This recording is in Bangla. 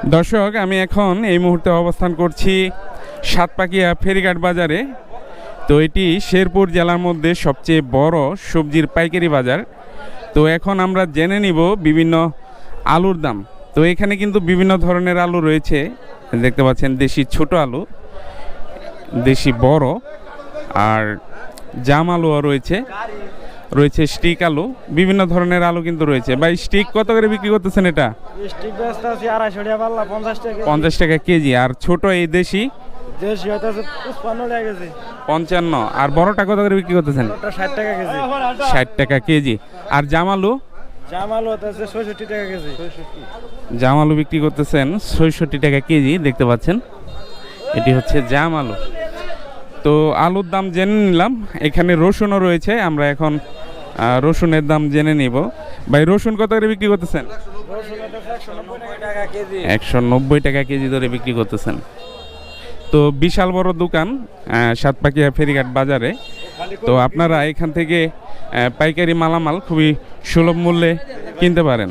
দর্শক, আমি এখন এই মুহূর্তে অবস্থান করছি সাতপাকিয়া ফেরিঘাট বাজারে। তো এটি শেরপুর জেলার মধ্যে সবচেয়ে বড় সবজির পাইকারি বাজার। তো এখন আমরা জেনে নিব বিভিন্ন আলুর দাম। তো এখানে কিন্তু বিভিন্ন ধরনের আলু রয়েছে, দেখতে পাচ্ছেন দেশি ছোট আলু, দেশি বড়, আর জাম আলুও রয়েছে, রয়েছে স্টিক আলু, বিভিন্ন ধরনের আলু কিন্তু রয়েছে। ভাই, স্টিক কত করে বিক্রি করতেছেন? এটা স্টিক ব্যস্ত আছে 250 টাকা পাল্লা, 50 টাকা 50 টাকা কেজি। আর ছোট এই দেশি দেশি হইতাছে 55 টাকা কেজি, 55। আর বড়টা কত করে বিক্রি করতেছেন? ওটা 60 টাকা কেজি, 60 টাকা কেজি। আর জাম আলু? জাম আলু হইতাছে 66 টাকা কেজি, জাম আলু বিক্রি করতেছেন 66 টাকা কেজি, দেখতে পাচ্ছেন এটি হচ্ছে জাম আলু। তো আলুর দাম জেনে নিলাম। এখানে রসুনও রয়েছে, আমরা এখন রসুনের দাম জেনে নিব। ভাই, রসুন কত করে বিক্রি করতেছেন? রসুন হইতাছে 190 টাকা কেজি, 190 টাকা কেজি ধরে বিক্রি করতেছেন। তো বিশাল বড় দোকান সাতপাকিয়া ফেরিঘাট বাজারে। তো আপনারা এখান থেকে পাইকারি মালামাল খুবই সুলভ মূল্যে কিনতে পারেন।